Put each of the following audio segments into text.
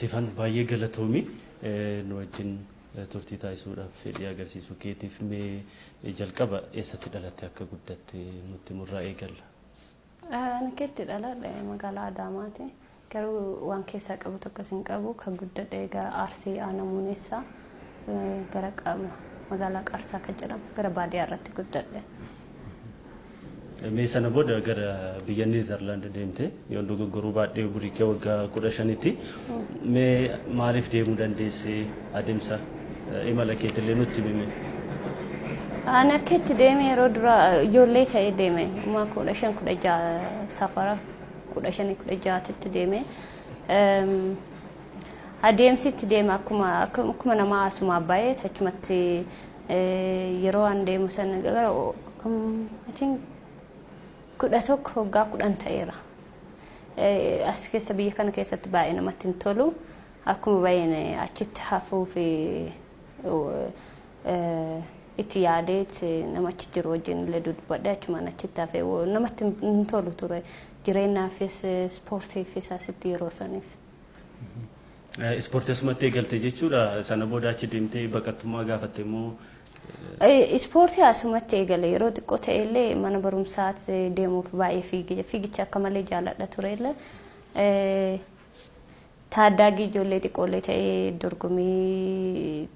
siifan baay'ee galatoomii nu wajjin turtii taasisuudhaaf fedhii agarsiisuu keetiif mee jalqaba eessatti dhalatte akka guddatte nutti murraa eegalla. Ani keetti dhaladhe magaalaa Adaamaati. Garuu waan keessaa qabu tokko sin qabu kan guddadhe gara Arsii Aanamuuneessaa gara magaalaa Qarsaa kan jedhamu gara baadiyyaa irratti guddadhe. Mee sana booda gara biyya Neezerlaand deemte yoon dogoggoruu baadhee umurii kee waggaa 15tti mee maaliif deemuu dandeesse adeemsa imala keetillee nutti himi. Ani akkeetti deeme yeroo dura ijoollee ta'ee deeme uma 15 safara 15 deeme adeemsitti deeme akkuma nama asuma baay'ee achumatti yeroo an deemu san gara I think kuda tokko waggaa 10 ta'eera. As keessa biyya kana keessatti baay'ee namatti hin tolu akkuma baay'een achitti hafuu fi itti yaadeet namachi jiru wajjin illee dubbadhe achumaan achitti hafee namatti hin tolu ture jireenyaafis ispoortiifis asitti yeroo saniif. Ispoortii asumatti eegalte jechuudha sana booda achi deemtee baqattummaa gaafatte immoo. Ispoortii asumatti eegale yeroo xiqqoo ta'ellee mana barumsaatti deemuuf baay'ee fiigicha akka malee jaalladha tureellee taaddaagii ijoollee xiqqoollee ta'ee dorgomii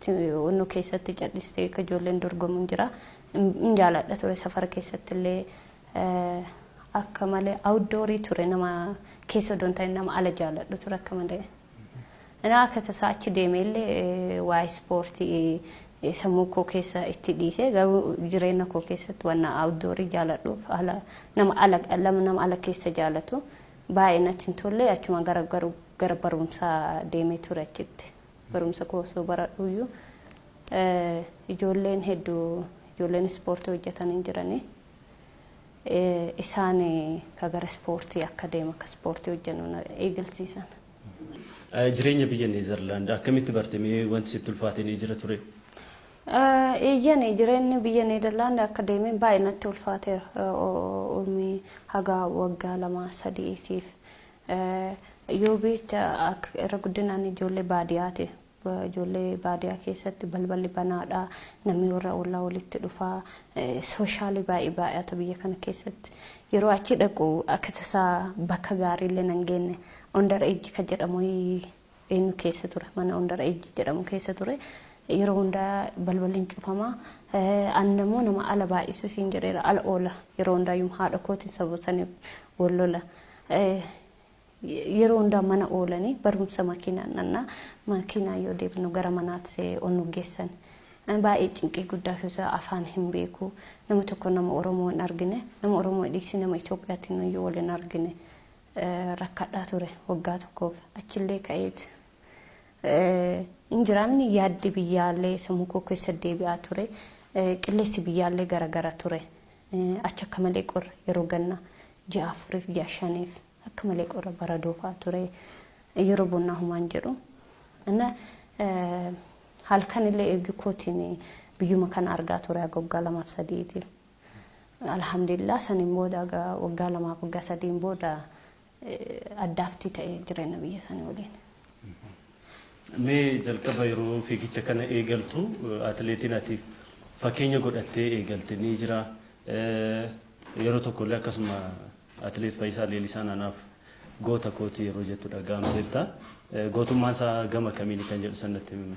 onnoo keessatti cadhistee akka ijoolleen dorgomuun jira hin jaalladha ture safara keessatti illee akka malee outdoorii ture nama keessa doon ta'e nama ala jaalladhu ture akka malee. Ana akka tasaa achi deemeellee waa ispoortii sammuu koo keessa itti dhiise garuu jireenya koo keessatti waan outdoorii jaalladhuuf nama ala keessa jaallatu baay'ee natti hin tolle achuma gara barumsaa deemee ture achitti barumsa koo osoo baradhuyyuu ijoolleen ispoortii hojjetan hin jirani isaan ka gara ispoortii akka deema akka ispoortii hojjennu eegalsiisan. Jireenya biyya Neezerlaand akkamitti bartee wanti sitti ulfaatee jira ture? Jireenyi biyya Neezerlaand akka deemee baay'ee natti ulfaateera umrii haga waggaa 2-3tiif yoo beekta irra guddinaan ijoollee baadiyyaati. Ijoollee baadiyyaa keessatti balballi banaadha namni warra ollaa walitti dhufaa sooshaali baay'ata biyya kana keessatti yeroo achi dhaqu akka tasaa bakka gaariillee nan geenne under age ka jedhamu eenyu keessa ture mana under age jedhamu keessa ture. Yeroo hundaa balballiin cufamaa annamoo nama ala baay'isu siin jedheera ala oola yeroo hundaayyuu haadha kootiin sabootaniif wallola yeroo hundaa mana oolanii barumsa makiinaa yoo deebinu gara manaatti onnu geessan baay'ee cinqii guddaa keessa afaan hin beeku nama tokko nama Oromoo hin argine nama Oromoo dhiisi nama Itoophiyaatiin yoo waliin argine rakkadhaa ture waggaa tokkoof achillee ka'eeti. Injiraanni yaaddi biyyaallee sammuu koo keessa deebi'aa ture qilleensi biyyaallee garagara ture achi akka malee qorra yeroo ganna 6-4 6-5 akka malee qorra baradoofaa ture yeroo bonnaa humaan jedhu ana halkan illee eegdu kootiin biyyuma kana argaa ture waggaa 2-3tiif alhamdulillah saniin booda waggaa 2-3 booda addaaftii ta'ee jireenya biyya sanii waliin. Mee jalqaba yeroo fiigicha kana eegaltu atileetiin ati fakkeenya godhattee eegalte ni jira yeroo tokkollee akkasuma atileet Fayyisaa Leellisaa naanaaf goota kooti yeroo jettu dhaga'amteerta gootummaan isaa gama kamiini kan jedhu sanatti himime.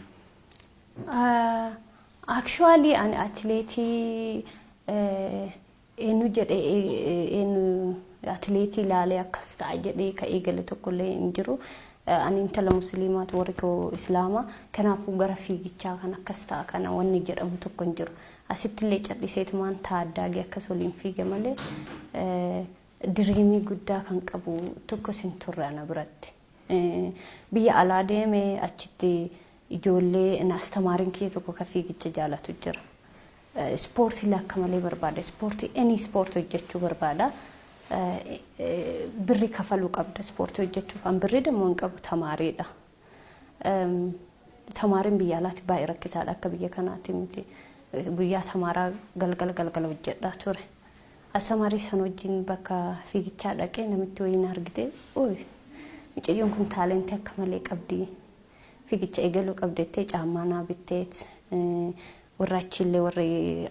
Actually ani atileetii eenyu jedhee atileetii ilaalee akkas ta'a jedhee ka eegale tokkollee hin jiru. Ani intala musliimaat warri koo islaamaa kanaafuu gara fiigichaa kan akkas ta'a kana wanni jedhamu tokko hin jiru. Asitti illee cadhiseetumaan taaddaagee akkas waliin fiige malee diriimii guddaa kan qabu tokko sin turre ana biratti. Biyya alaa deemee achitti ijoollee astamaariin kiyya tokko ka fiigicha jaalatu jira. Ispoortii akka malee barbaada. Ispoortii ispoortii hojjechuu barbaada. Birri kafaluu qabda ispoortii hojjechuuf an birri deemuun qabu tamaariidha. Tamaariin biyya alaatti baay'ee rakkisaadha akka biyya kanaatti miti guyyaa tamaaraa galgal hojjedhaa ture. Astamaarii san wajjin bakka fiigichaa dhaqee namitti wayiin argite mucayyoon kun taalentii akka malee qabdi fiigicha eegaluu qabdettee caammaa naa bitteet warra achillee warri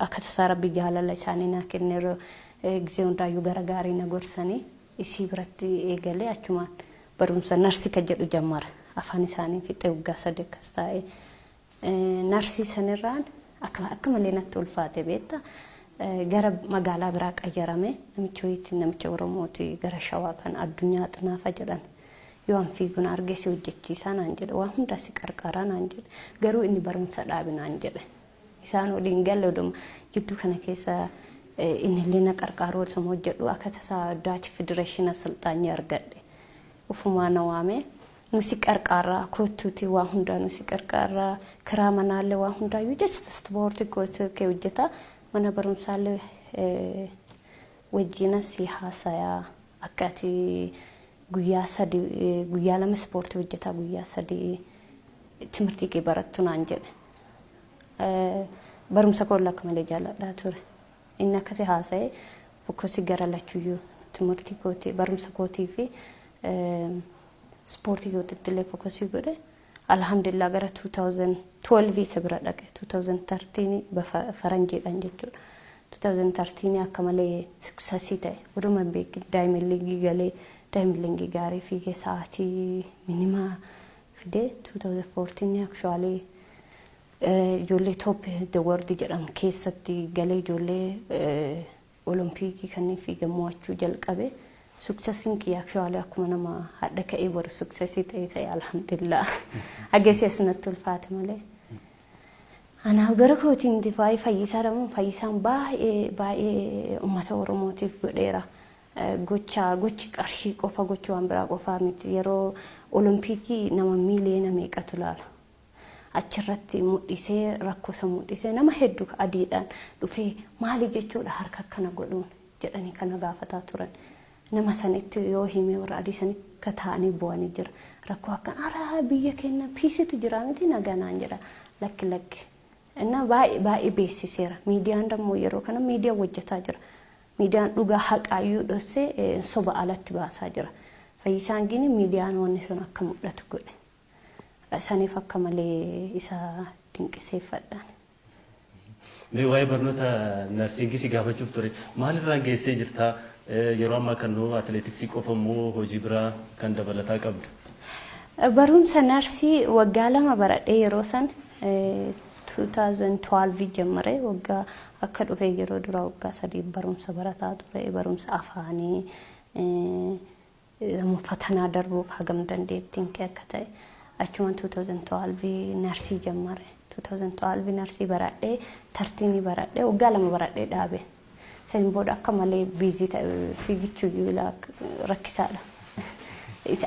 akka tasaa rabbi jaalala isaanii naa kenneeroo gisee hundaayyuu gara gaarii na gorsanii isii biratti eegalee achumaan barumsa narsii kan jedhu jammara afaan isaanii fixee waggaa 3 akkas taa'e narsii sanirraan akka malee natti ulfaate beektaa gara magaalaa biraa qayyarame namicha Oromooti gara Shawaa kan addunyaa xinaafa jedhan yoo an fiiguun argee si hojjechiisaa naan jedhe waan hundaa si qarqaraa naan jedhe garuu inni barumsa dhaabi naan jedhe isaan waliin galle oduma jidduu kana keessa inni illee na qarqaaruu osoo hojjedhu akka tasaa Dutch Federation asalxaanii argadhe ufumaa na waame nusi qarqaarraa kootuuti waan hundaa nusi qarqaarraa kiraa manaallee waan hundaayyuu jecha ispoortii kootuu kee hojjeta mana barumsaallee wajjina si haasayaa akkati guyyaa lama ispoortii hojjeta guyyaa 3 timirtii kee barattu naan jedhe barumsa koolla akka malee jaalladhaa ture inni akkasi haasa'e fokkosii gara lachuyyuu timirtii kootii barumsa kootii fi ispoortii kootitti illee fokkosii godhe alhamdulillah gara 2012 isa bira dhaqe 2013 faranjiidhaan jechuudha 2013 akka malee suksesii ta'e oduma beeki daa'imman liigii galee daa'imman liigii gaarii fiigee sa'aatii minimaa fidee 2014 actually ijoollee top the world jedhamu keessatti galee ijoollee olompikii kanneen fiigan mo'achuu jalqabe successin ki actually akkuma nama hadda ka'ee boru succesii ta'e alhamdulillah ageessias natti ulfaate malee ana gara kootiin difaay fayyisaa dhamuun fayyisaan baay'ee uummata Oromootiif godheera gochi qarshii qofa gochi waan biraa qofaa miti yeroo olompikii nama miiliyoona meeqatu laala achirratti mudhisee rakkoosa mudhisee nama hedduu adiidhaan dhufee maali jechuudha harka kana godhuun jedhanii kana gaafataa turan nama sanitti yoo hime warra adii sanitti kataanii bu'anii jira rakkoo akkan ara biyya keenya piisitu jira miti naganaan jedha lakki እና baay'ee beeksiseera miidiyaan dammoo yeroo kana miidiyaa hojjetaa jira miidiyaan dhugaa haqaayyuu dhossee soba alatti baasaa jira fayyisaan gini miidiyaan wanni sun akka mul'atu godhe saniif akka malee isa dinqiseeffadhaan mee waa'ee barnoota narsiingii si gaafachuuf ture maalirraa geessee jirta yeroo ammaa kan noo atileetiksii qofa immoo hojii biraa kan dabalataa qabdu barumsa narsii waggaa 2 baradhee yeroo san 2012 jammare waggaa akka dhufee yeroo dura waggaa 3 barumsa barataa ture barumsa afaanii fatanaa darbuuf hagam dandeettiin kee akka ta'e achumaan 2012 narsii jammare 2012 narsii baradhee tartiinii baradhee waggaa 2 baradhee dhaabe sen booda akka malee biizii ta'e fiigichuu yoo rakkisaadha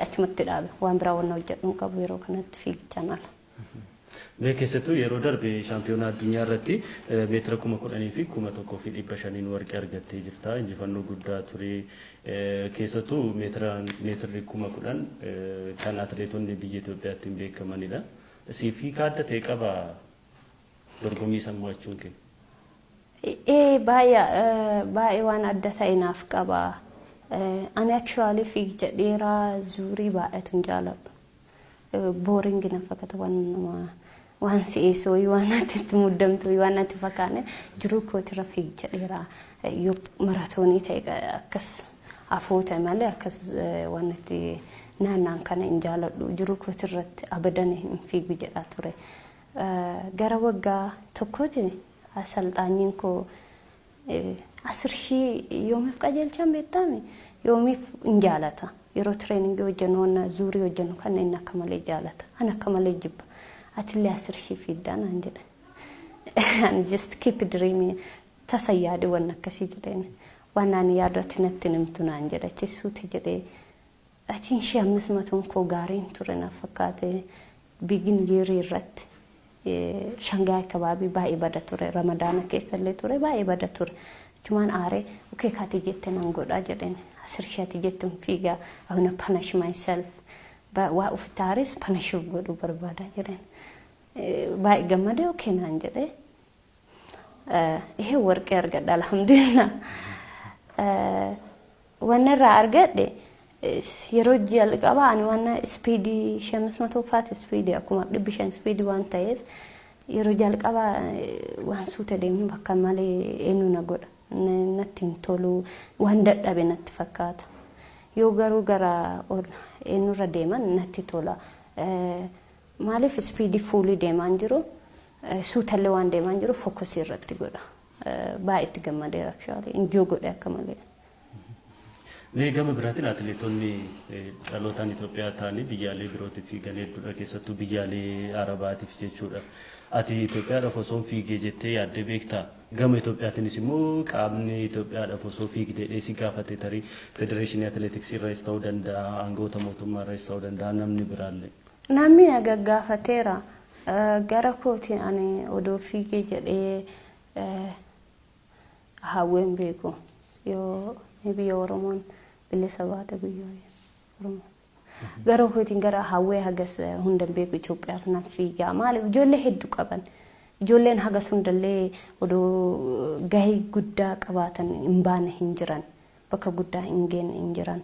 achumatti dhaabe waan biraa wanna hojjedhuun qabu yeroo kanatti fiigichaan ala keessattuu yeroo darbe shaampiyoonaa addunyaa irratti meetira 10,000 fi 1,500 warqee argattee jirta injifannoo guddaa ture keessattuu meetirri 10,000 kan atileetonni biyya Itoophiyaatti beekamanidha siifi kaadda ta'e qaba dorgommii sammuu achuun kee baay'ee waan adda ta'e naaf qaba ani actually fiigicha dheeraa zuurii baay'eetu jaaladhu boring na fakkaata waan si'eessoo waan ati muddamtu waan ati fakkaane jiruu kootira fiigicha dheeraa yoo maratoonii ta'e akkas afoota malee akkas waan ati naannaan kana hin jaaladhu jiruu kootirratti abadan hin fiigu jedhaa ture gara waggaa tokkooti asalxaanyiin koo 10,000 yoomiif qajeelchaan beektame yoomiif hin jaalata yeroo training hojjennu zuurii hojjennu kan inni akka malee jaalata an akka malee jibba atillee 10,000 fiddaan an jedhe and just keep dreaming tasayyaade waan akkasii jedheen waan ani yaadoti natti nimtu naan jedha chisuuti jedhee atiin 500 koo gaariin ture na fakkaate bigin year irratti shangaay kabaabii baay'ee bada ture ramadaana keessallee ture baay'ee bada ture chumaan aare okay kaati jette nan godha jedheen 10,000 jettuun fiigaa I wanna punish myself waa uftaaris punish godhu barbaada jedheen baay'ee gammadee okay naan jedhe ihe warqee argadha alhamdulillah wanna irraa argadhe yeroo jalqaba ani waan speedii 500 faati speedii akkuma 500 speedii waan ta'eef yeroo jalqaba waan suuta deemnu bakka malee eenyu na godha natti hin tolu waan dadhabe natti fakkaata yoo garuu gara eenyurra deeman natti tola maaliif speedii fuulii deemaan jiru suutallee waan deemaan jiru fokusii irratti godha baay'ee gammadeera actually injoo godhe akka malee. Mee gama biraatiin atileetonni dhalootaan Itoophiyaa ta'anii biyyaalee birootiif fiigan hedduudha keessattuu biyyaalee Arabaatiif jechuudha. Ati Itoophiyaadhaaf osoo fiigee jettee yaaddee beektaa? Gama Itoophiyaatiinis immoo qaamni Itoophiyaadhaaf osoo fiigdee dheesii gaafate tarii federeeshinii atileetiksii irraas ta'uu danda'a, aangoota mootummaa irraas ta'uu danda'a namni biraallee. Namni na gaggaafateera gara kootiin ani odoo fiigee jedhee hawween beeku yoo biyya Oromoon bilisa baate biyya Oromoo. Gara kootiin gara hawwee hagas hundan beeku Itoophiyaaf nan fiigaa maaliif ijoollee hedduu qaban. Ijoolleen hagas hundallee odoo gahee guddaa qabaatan hin baane hin jiran bakka guddaa hin geenne hin jiran.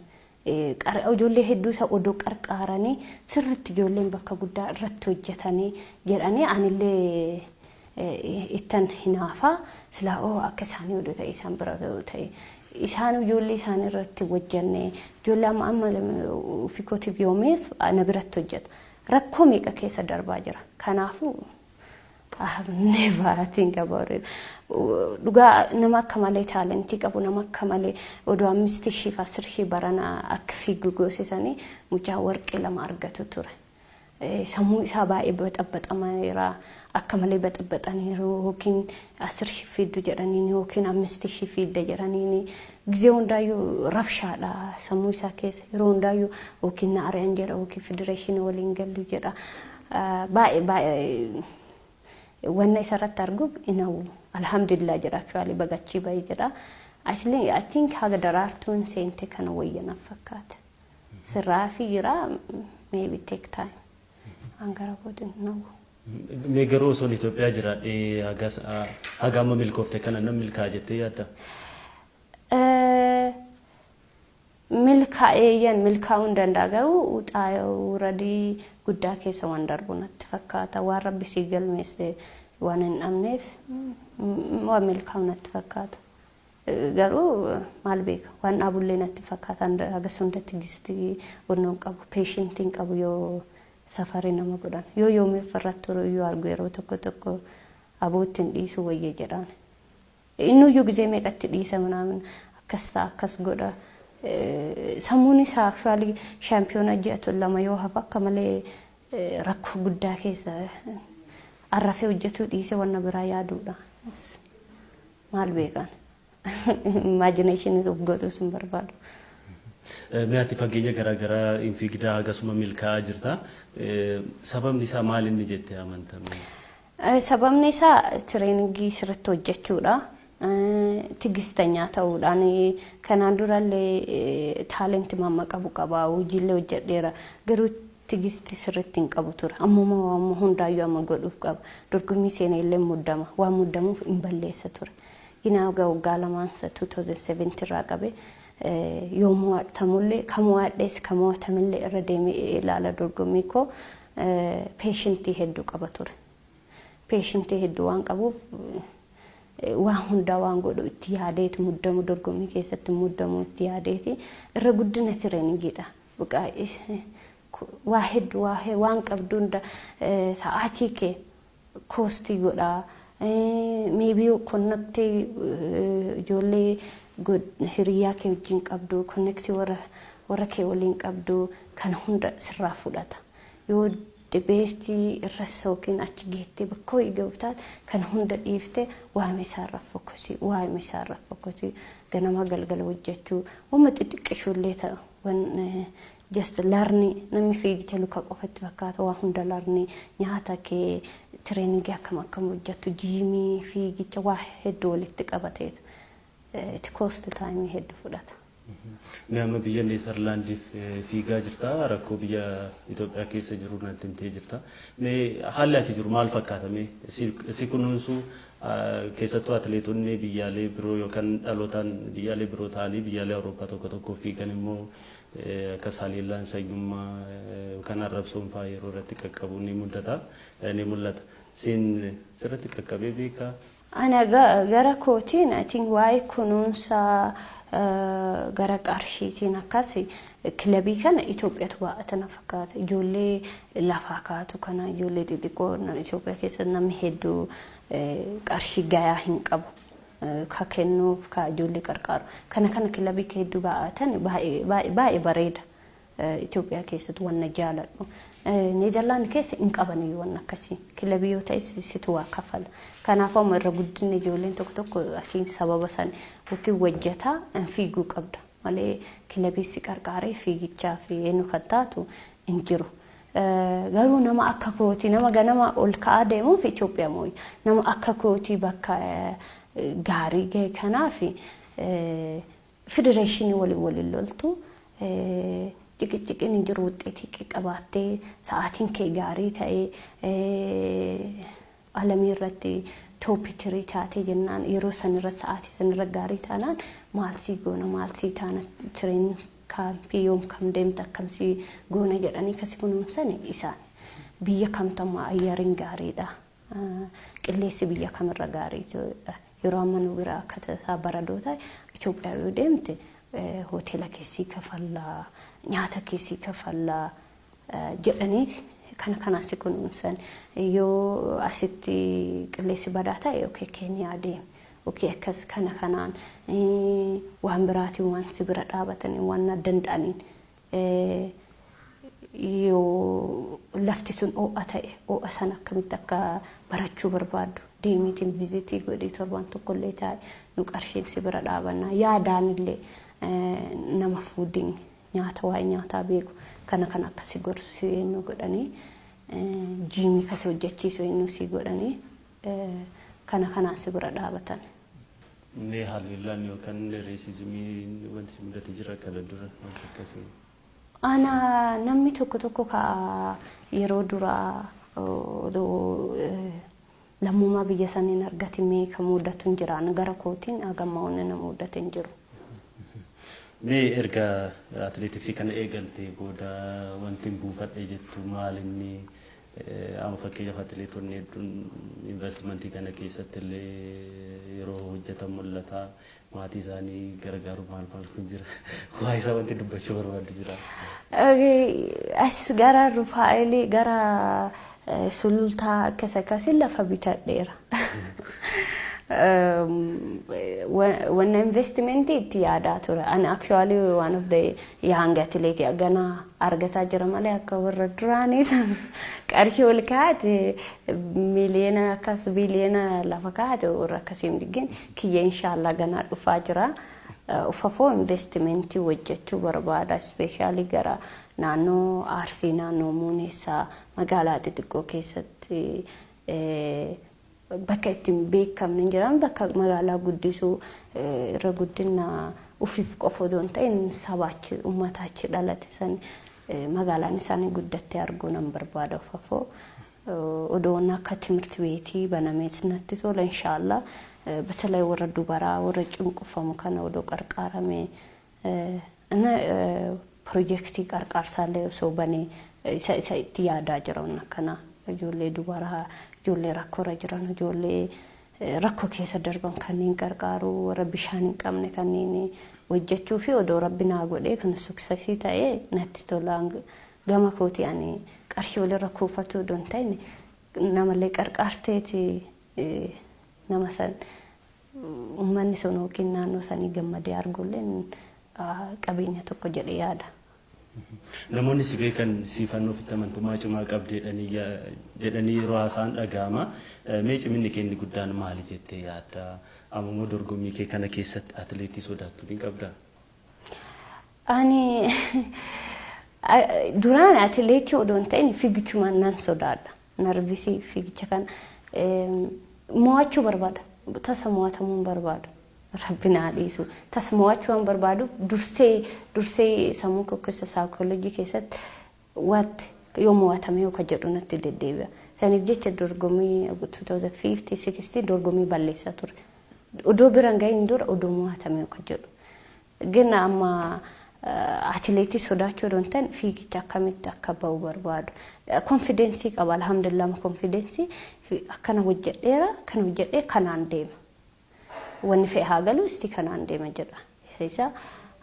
Ijoollee hedduu isa odoo qarqaaranii sirriitti ijoolleen bakka guddaa irratti hojjetanii jedhanii anillee ittan hinaafa sila akka isaanii odoo ta'e isaan bira ta'e isaan ijoollee isaan irratti hojjenne ijoollee amma fikootiif yoomiif na biratti hojjeta rakkoo meeqa keessa darbaa jira kanaafuu I have never think about it. Duga nama akka malee talentii qabu nama akka malee odoo 5,000 10,000 barana akka fiigu goosisanii mucaa warqee lama argatu ture. Sammuu isaa baay'ee baxabaxameera akka malee baxabaxaniiru yookiin 10,000 fiiddu jedhanii yookiin 5,000 fiidda jedhanii gizee hundaayyuu rabshaadha sammuu isaa keessa yeroo hundaayyuu yookiin na ari'an jedha yookiin federeeshinii waliin gallu jedha baay'ee wanna isarratti argu inawu alhamdulillah jedha actually bagachii baay'ee jedha I think haga daraartuun seente kana wayyana fakkaata sirraa fi jira maybe take time angara godin nawu mee garuu osoo Itoophiyaa jiraadhee haga amma milkoofte kana nam milkaa jettee yaadda? Milkaa'eeyyan milkaa'uun danda'a garuu uradii guddaa keessa waan darbu natti fakkaata waan rabbi sii galmeesse waan hin dhabneef waan milkaa'u natti fakkaata garuu maal beeka waan dhaabullee natti fakkaata hagas hundatti gistii wannoon qabu peeshintiin qabu yoo safarii nama godhan yoo yoomeef irratti yoo argu yeroo tokko aboottiin dhiisuu wayyee jedhaan innuyyuu gizee meeqatti dhiisa manaamin akkas ta'a akkas godha sammuun isaa actually shaampiyoona ji'atu lama yoo hafa akka malee rakkoo guddaa keessa arrafee hojjetuu dhiisee wanna biraa yaaduudha maal beekan imagination of godhuus hin barbaadu. Mee ati fageenya garaagaraa hin fiigdaa hagasuma milkaa'aa jirta sababni isaa maal inni jettee amanta? Sababni isaa tireeningii sirriitti hojjechuudha. Tigistanya ta'uudhaan kanaan durallee taalentii mamma qabu qaba hojiilee hojjedheera garuu tigisti sirriitti hin qabu ture ammuma waan hundaayyuu amma godhuuf qaba dorgommii seenaa illee muddama waan muddamuuf hin balleessa ture ginaa waggaa lamaansa 2007 irraa qabe yoomuu tamullee kamuu addees kamuu tamillee irra deemee ilaala dorgommii koo peeshintii hedduu qaba ture peeshintii hedduu waan qabuuf waan hundaa waan godhu itti yaadeeti muddamu dorgommii keessatti muddamu itti yaadeeti irra guddina tireeningiidha buqaa waa hedduu waan qabdu hunda sa'aatii kee koostii godhaa maybe connectii ijoollee hiriyaa kee wajjin qabdu connectii warra kee waliin qabdu kan hunda sirraa fudhata yoo beestii irra sookin achi geettee bakka ho'i gaftaat kan hunda dhiifte waa'ee isaarra fokkosii ganama galgala hojjechuu wamma xixiqqishuullee ta'u wan just larni namni fiigicha luka qofatti fakkaata waa hunda larni nyaata kee tireeningii akkam hojjettu jiimii fiigicha waa hedduu walitti qabateetu itti koosti taayimii hedduu fudhata. Mee amma biyya Neezerlaandiif fiigaa jirta rakkoo biyya Itoophiyaa keessa jiru natti himtee jirta mee haalli ati jiru maal fakkaata mee si kunuunsu keessattuu atileetonni biyyaalee biroo yookaan dhalootaan biyyaalee biroo ta'anii biyyaalee Awurooppaa tokko fiigan immoo كساليلان سيجمع كان الرب سوم فايرو رتك كابوني مدتا نملت سين سرتك كبيبيكا أنا جرا كوتين أتين واي كنونسا جرا أرشيتين كاسي كلبي كان إثيوبيا تبع تنافكات جولي لافكات وكان جولي تديكون إثيوبيا كيسنا مهدو أرشي جايا هنكابو كأنه كجولي كركار كان كلبي كيدو بقى تاني باي بريد إثيوبيا كيست وانا جالر نيجرلاند كيس إنك أبني وانا كسي كلبي يوتايس ستوا كفل كان أفهم الرجود نجولين توك أكين سبب سن وكي وجهتا فيجو قبض مالي كلبي سكركاري فيجيcha في إنه خطاتو إنجرو غارو نما أكاكوتي نما غنما أولكادة مو في إثيوبيا موي نما أكاكوتي بكا غاري جه كنافي فيدريشن ولي لولتو تيك نجروت تيك قباتي ساعتين كي غاري تاي علميرتي توبيتري تاتي جنان يرو سنر ساعتي سنر غاري تانان مالسي غونا مالسي تانا ترين كام بيوم كم ديم تكم سي غونا جراني كسي كونو سني إسان بيا كم تما أيارين غاري دا كليسي بيا كم الرغاري يرامن ويرا كتا بردوتا إثيوبيا يودمت هوتيلا كيسي كفلا نياتا كيسي كفلا جراني كان سيكون إنسان يو أسيتي كليسي بداتا يوكي كينيا ديم وكي أكس كانان وهم براتي وان سبرت آبتني وانا دندانين يو لفتسون أو أتاي أو أسانا كمتاكا براتشو بربادو ديميتين فيزيتي ودي تربان تقولي تاي نوك أرشين سبرت آبنا يا دان اللي نمفودين نياتا واي نياتا بيكو كان أكسي غرسو ينو قداني جيمي كسي وجاتشي سو ينو سي قداني كان سبرت آبتني ne halilan yo kan racismi wanti simdati jira kala dura kasi ana namni tokko ka yeroo dura do lamuma biyya sanin argatime ka mudatun jiraan gara kootiin agammaawne na mudaten jiru me erga athletics kan eegalte booda wanti buufadhe jettu maalinni amma fakkiya atleetonni investment kana keessatti yeroo hojjetan mul'ata maatii isaanii gargaaru maal kun jira waa isa wanti dubbachuu barbaadu jira as gara rufaa'eli gara sulultaa akkasii lafa bitadheera when investment itti yaadaa ture and actually one of the young athlete agana argata jira malee akka warra duraanii qarshii ol kaate miliyoona akkas biliyoona lafa kaate warra akkasiin diggeen kiyya inshallah gana dhufaa jira ufafoo investment hojjechuu barbaada especially gara naannoo Arsii naannoo Muuneessaa magaalaa xixiqqoo keessatti bakka ittiin beekamne jiran bakka magaalaa guddisuu irra guddina ufiif qofa doon ta'in sabaachi ummatachi dhalate san magaalaan isaanii guddattee arguu nan barbaada ufafoo odoon akka timirti beetii banameet natti tola inshallah በተለይ ወረ ዱባራ ወረ ጭንቁፈሙ ከነ ወዶ ቀርቃራሜ እና ፕሮጀክቲ ቀርቃርሳለ ሰው በኔ ሳይት ያዳ ጅራውና ከና ጆሌ ዱባራ ጆሌ ራኮራ ጅራና ጆሌ ረኮ ከሰ ደርባን ከኒን ቀርቃሩ ወረ ቢሻን ቀምነ ከኒኒ ወጀቹ ፊ ወዶ ረብና ጎዴ ከነ ሱክሰሲ ታዬ ነቲ ቶላንግ ገማኮቲ ያኔ ቀርሺ ወለ ረኮ ፈቱ ዶንታይ ነመለ ቀርቃርቴቲ namasan ummanni sono kinnaanoo sanii gammadee argulleen qabeenya tokko jedhee yaada. Namoonni si beekan siifannoo fi amantummaa cimaa qabdeedhanii jedhanii yeroo haasaan dhaga'ama. Mee ciminni keenni guddaan maali jettee yaadda? Ammoo dorgommii kee kana keessatti atleetii sodaattu ni qabdaa? Ani duraan atleetii odoon ta'in fiigichumaan nan sodaadha. Narvisii fiigicha kan mo'achuu barbaada tasamo'atamuun barbaada rabbina dhiisu tasamo'achuun barbaadu dursee sammuu keessa saayikooloojii keessatti wat yoo mo'atame yoo jedhu natti deddeebi'a saniif jecha dorgommii 2050-60 dorgommii balleessa ture odoo biraan gahin dura odoo mo'atame yoo jedhu gina amma atileetii sodaachuu doontan fiigicha akkamitti akka ba'u barbaadu. Konfidensii qaba alhamdulillah konfidensii akkana hojjedheera kana hojjedhee kanaan deema. Wanni fe'ee haa galu isti kanaan deema jedha. Isa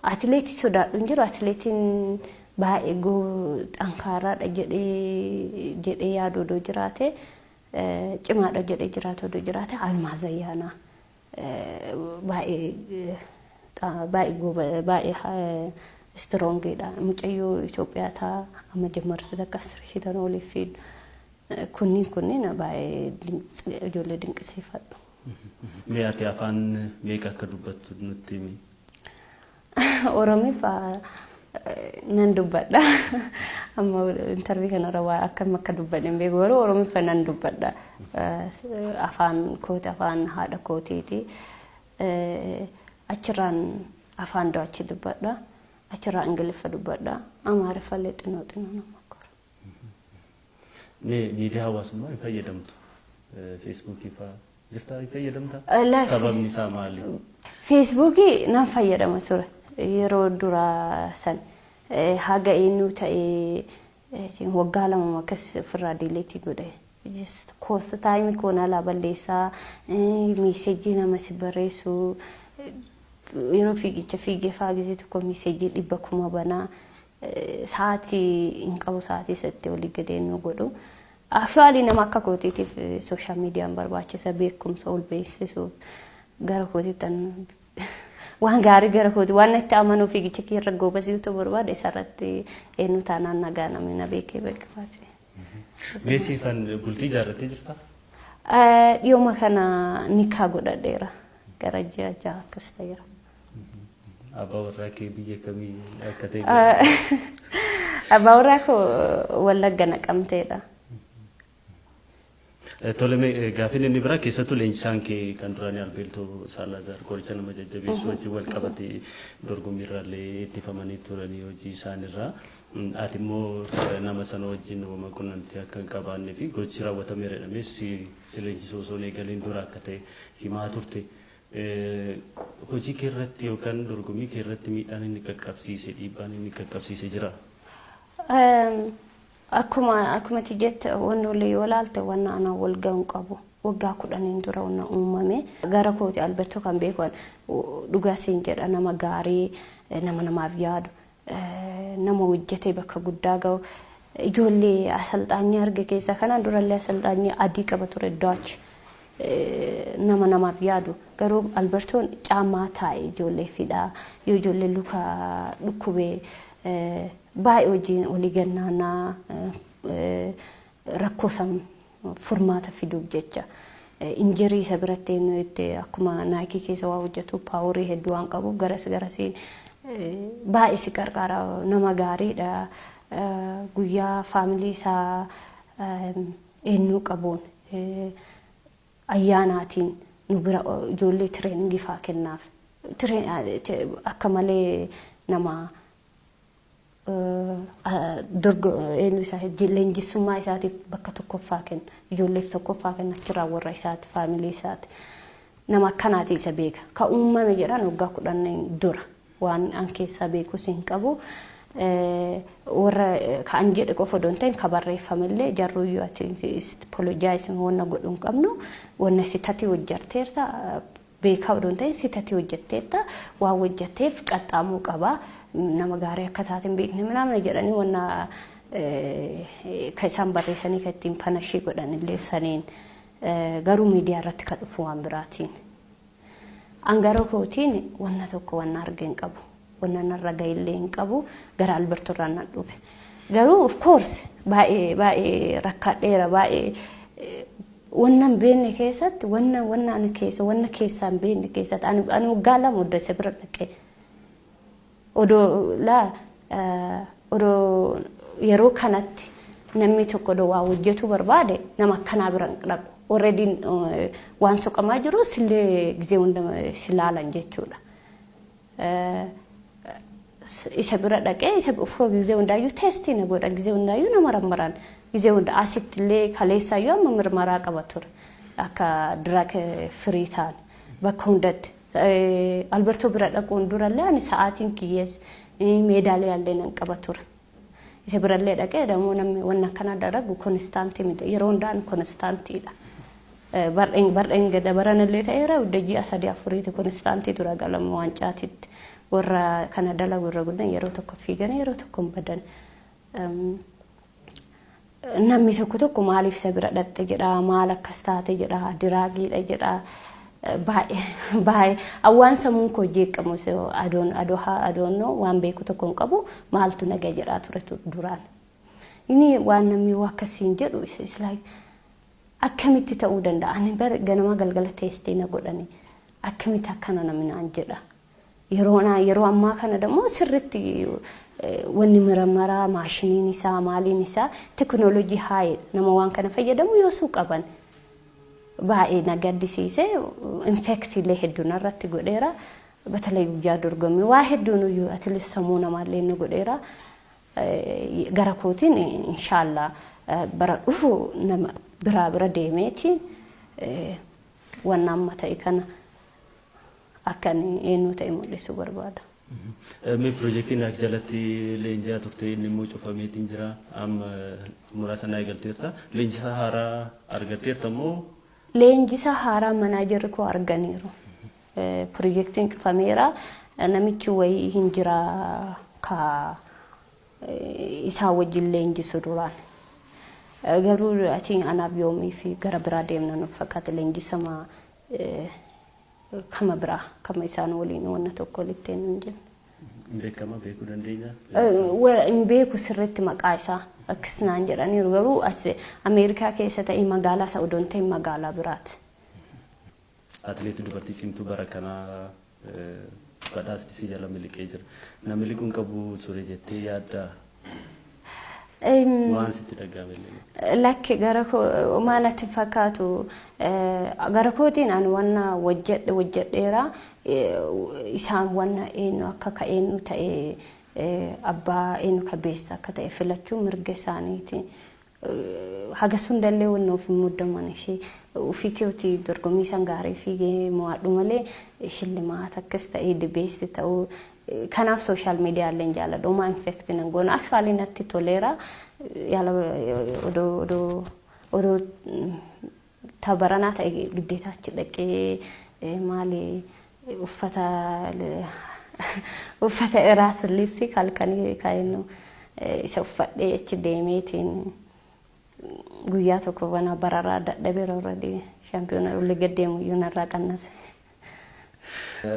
atileetii sodaadhu hin jiru atileetiin baay'ee xankaaraadha jedhee yaadu odoo jiraate cimaadha jedhee jiraatu odoo jiraate Almaaz Ayyaanaa baay'ee strongidha. Mucayyoo Itoophiyaa taa amma jammarri akkas hitan oliif fiidu. Kunniin baay'ee ijoollee dinqisiifadhu. Mee ati afaan meeqa akka dubbattu nutti himi? Oromiffa nan dubbadha. Amma intervii kanarra waa akkam akka dubbanne hin beeku garuu Oromiffa nan dubbadha. Afaan kooti afaan haadha kootiiti. Achirraan afaan daachi dubbadha. Achirraa Ingiliffa dubbadha. Amaariffa illee xinnoo nama akkora. Mee miidiyaa hawaasummaa hin fayyadamtu? Feesbuukii fa'aa jirtaa hin fayyadamtaa? Sababni isaa maali? Feesbuukii nan fayyadama ture. Yeroo duraa san haga eenyu ta'ee waggaa lama akkas ofirraa diileetii godhe. Koosta taayimii koona alaa balleessaa meesejii nama si barreessu yeroo fiigicha fiigee fa'aa gisee tokko meesejii 100,000 banaa sa'aatii hin qabu sa'aatii 7 olii gadi eenyu godhu. Actually nama akka kootiitiif social meediyaan barbaachisa beekumsa ol beeksisuuf gara kootiitan waan gaarii gara kooti waan itti amanuu fiigicha keerra goobasii ta'uu barbaade isarratti eenyu taanaan nagaa namni na beekee beekifaati. Mee siifan bultii jaarrattee jirtaa? Dhiyooma kana nikaa godhadheera gara ji'a akkas ta'eera. Abbaa warraa kee biyya kamii akka ta'e? Abbaa warraa koo Wallagga Naqamteedha. Toleme gaafin inni biraa keessattuu leenjisaan kee kan duraanii Albeeltoo Saalaazar qoricha nama jajjabeessu hojii wal qabatee dorgommiirraallee ittifamanii turanii hojii isaanirraa. Ati immoo nama sana wajjin uumama qunnamtii akka hin qabaannee fi gochi raawwatameera jedhames si leenjisoo osoo eegaliin dura akka ta'e himaa turte. Hojii kee irratti yookaan dorgommii kee irratti miidhaan inni qaqqabsiise dhiibbaan inni qaqqabsiise jira? Akkuma jette wannoollee yoo laalte waan ana wal ga'uun qabu waggaa 10 dura wanna uumame gara kooti Alberto kan beekan dhugaa siin jedha nama gaarii namaaf yaadu nama hojjetee bakka guddaa ga'u ijoollee asalxaanyii arge keessa kanaan durallee asalxaanyii adii qaba ture Dutch namaaf yaadu garuu Albertoon caamaa taa'e ijoollee fidhaa yoo ijoollee luka dhukkubee baay'ee hojiin olii gannaanaa rakkoo san furmaata fiduuf jecha injirii isa biratti eenyu itti akkuma naayikii keessa waa hojjetu paaworii hedduu waan qabuuf garasiin baay'ee si qarqara nama gaariidha guyyaa faamilii isaa eenyu qabuun ayyaanaatiin nu bira ijoollee tireeningii fa'aa kennaaf akka malee nama eenyu isaa leenjisummaa isaatiif bakka tokkoffaa kenna ijoolleef tokkoffaa kenna achirraa warra isaati faamilii isaati nama akkanaati isa beeka ka uumame jedhan waggaa 10 dura waan an keessaa beekus hin qabu warra kan jedhe qofa doonteen ka barreeffamillee jarruyyuu ati apologize wanna godhuun qabnu wanna sitati hojjetteerta beekaa doonteen sitati hojjetteerta waa hojjetteef qaxxaamuu qaba nama gaarii akka taateen beekne namni jedhanii wanna ka isaan barreessanii ka ittiin panashii godhanillee saniin garuu miidiyaa irratti ka dhufu waan biraatiin. Angara kootiin wanna tokko wanna argee hin qabu wanna narra ga'illee hin qabu gara Alberto irraan nan dhufe. Garuu of course baay'ee rakkadheera baay'ee wanna hin beekne keessatti wanna ani keessa wanna keessaa hin beekne keessatti ani waggaa lama odda isa bira dhaqee. Odoo yeroo kanatti namni tokko waa hojjetu barbaade nama akkanaa bira dhaqu already waan soqamaa jiru sillee gizee hunda silaalan jechuudha. Isa bira dhaqee isa ufoo gizee hundaayyuu teestii na godhan gizee hundaayyuu nama rammaran gizee hunda asittillee kaleessaayyuu amma mirmaraa qaba ture akka drug free ta'an bakka hundatti. Alberto bira dhaquun durallee ani sa'aatiin kiyyees meedaaliyaa illee nan qaba ture. Isa birallee dhaqee dammoo namni wanna kana dalagu konstaantii miti yeroo hundaan konstaantiidha. Bar'een gada baranillee ta'eera hojii asadii afuriiti konstaantii dura galamu wancaatitti warra kana dalagu irra guddan yeroo tokko fiigan yeroo tokko badan. Namni tokko maaliif isa bira dhatte jedha maal akkas taate jedha diraagiidha jedha. Baay'ee awwaan sammuun koo jeeqamu adoon waan beeku tokko hin qabu maaltu nagaa jedhaa ture duraan. Inni waan namni akkasiin jedhu is like akkamitti ta'uu danda'a ani ganama galgala teessee na godhani akkamitti akkana namni naan jedha. Yeroo ammaa kana dammoo sirriitti wanni miramaraa maashiniin isaa maaliin isaa teknoolojii haayee nama waan kana fayyadamu yoosuu qaban. Baay'ee nagaddisiise infektiilee hedduun irratti godheera batalee guyyaa dorgommii waa hedduun iyyuu atilis sammuu namaallee nu godheera gara kootiin inshaallah bara dhufu nama bira deemeetiin waan amma ta'e kana akkan eenyu ta'e mul'isu barbaada. Mee piroojeektiin akka jalatti leenjaa turte inni immoo cufameetiin jira amma muraasa naa eegalteerta leenjisaa haaraa argatteerta moo leenjisa haaraa manaajarri koo arganiiru. Piroojeektiin cufameera namichi wayii hin jira ka isaa wajjin leenjisu duraan. Garuu ati anaaf yoomii fi gara biraa deemna nuuf fakkaata leenjisama kama biraa kama isaan waliin wanna tokko walitti hin jennu. Beekama beekuu dandeenya? Hin beeku sirriitti maqaa isaa. Akkasnaan jedhaniiru garuu as Ameerikaa keessa ta'e magaalaa Saa'udoon ta'e magaalaa biraati. Atileetii dubartii cimtuu bara kanaa badhaasni si jala miliqee jira. Na miliquun qabu ture jettee yaadda waan sitti dhagahame? Lakki gara koo maalatti fakkaatu gara kootiin ani wanna hojjedheera isaan wanna eenyu akka ka'eenyu ta'e abbaa eenyu kabeessa akka ta'e filachuun mirga isaaniiti. Haga sundallee wanna ofii muddaman ishee ofii keetii dorgommii san gaarii fiigee mo'adhu malee shillimaata akkas ta'e dibeesti ta'uu kanaaf sooshaal miidiyaaleen jaalladha. Uumaa infektiin hin goone ashwaalii natti toleera yaala odoo tabaranaa ta'e giddeetaa achi dhaqee maali uffata irraas libsi halkanii kaayinnu isa uffadhee achi deemeetiin guyyaa tokko wana bararaa dadhabeera already shaampiyoona ullee gaddeemu iyyuu narraa qannase.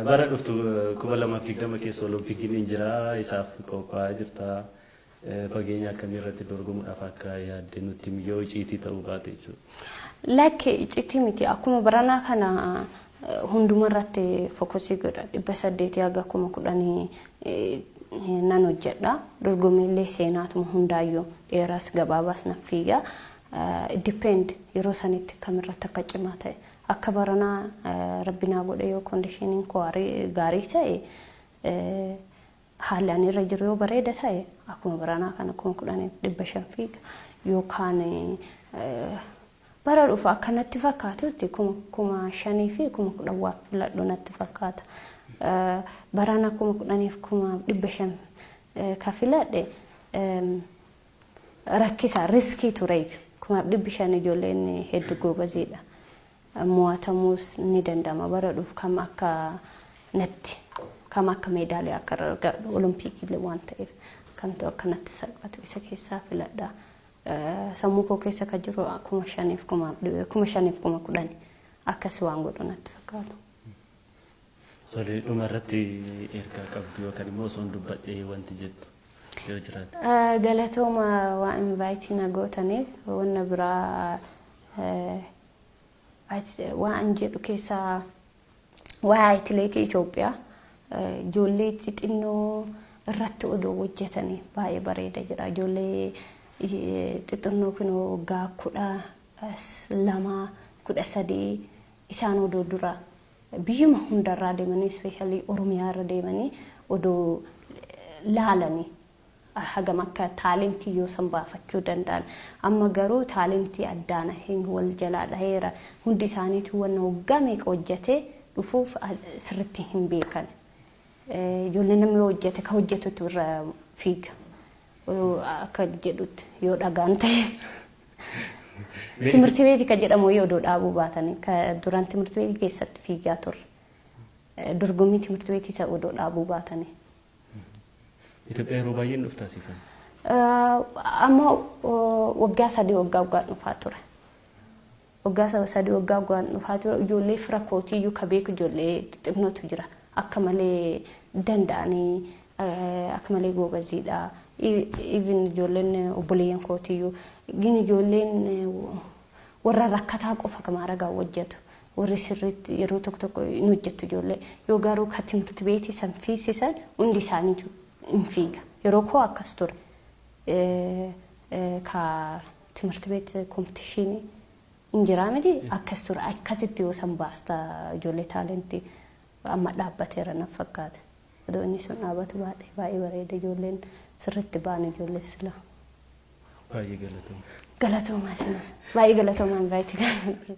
Bara dhuftu 2020 keessa Oloompikiin hin jira isaaf qophaa'aa jirta fageenya akkamii irratti dorgomuudhaaf akka yaadde nutti yoo iciitii ta'uu baate jechuudha. Lakki iciitii miti akkuma baranaa kana hunduma irratti fokusii godha 800 haga 10,000 nan hojjedha dorgommiilee seenaatuma hundaayyuu dheeraas gabaabaas nan fiiga depend yeroo sanitti kamirratti akka cimaa ta'e akka baranaa rabbinaa godhe yoo kondiishiniin koo gaarii ta'e haalaan irra jiru yoo bareeda ta'e akkuma baranaa kana 10,500 fiiga yookaan bara dhufu akkanatti fakkaatutti 5,000 fi 10,000 filadhu natti fakkaata. Barana 10,500 ka filadhe rakkisa riskii ture 500 ijoolleen hedduu goobaziidha. Mo'atamuus ni danda'ama bara dhufu kam akka meedaaliyaa akka argadhu Oloompiikii waan ta'eef kamtu akkanatti salphatu isa keessaa filadha. Sammuu koo keessa ka jiru 5,010 akkas waan godhu natti fakkaatu. Solee dhumarratti ergaa qabdu yookaan immoo osoo dubbadhee wanti jettu yoo jiraate. Galatooma waan invaayitii na gootaniif wanna biraa waan jedhu keessaa waa atileetii Itoophiyaa ijoollee xixinnoo irratti odoo hojjetanii baay'ee bareeda jira. Ijoollee xixinnoo kun waggaa 12, 13 isaan odoo dura biyyuma hundarraa deemanii especially Oromiyaa irra deemanii odoo laalanii hagam akka taalentii yoo san baafachuu danda'an amma garuu taalentii addaana hin wal jalaa dhaheera hundi isaaniitu wanna waggaa meeqa hojjetee dhufuuf sirriitti hin beekan. ijoollee namni hojjete ka hojjetutu irra fiiga akka jedhutti yoo dhagaan ta'e. Timirti beeti ka jedhamu yoo dhaabuu baatanii ka duraan timirti beeti keessatti fiigaa turre. Dorgommii timirti beeti isa odoo dhaabuu baatanii. Itoophiyaa yeroo baay'ee dhuftaa siifan? Amma waggaa 3 waggaa dhufaa ture. Waggaa 3 waggaa dhufaa ture. Ijoollee fira kootiyyuu ka beeku ijoollee xixiqqootu jira. Akka malee danda'anii akka malee goobaziidha. Even ijoolleen obboleeyyan kootiyyuu gini ijoolleen warra rakkataa qofa kamaaragaa hojjetu. Warri sirriitti yeroo tokko hin hojjettu ijoollee. Yoo garuu ka timirti beeti san fiisisan hundi isaaniitu hin fiiga. Yeroo koo akkas ture. Ka timirti beeti kompitiishinii hin jiraa miti akkas ture. Akkasitti yoo san baasta ijoollee taalentii amma dhaabbateera na fakkaate. Odoo inni sun dhaabbatu baay'ee bareeda ijoolleen sirriitti ba'an ijoollee sila. Baay'ee galatooma. Galatoomaa isinis. Baay'ee galatoomaa baay'ee.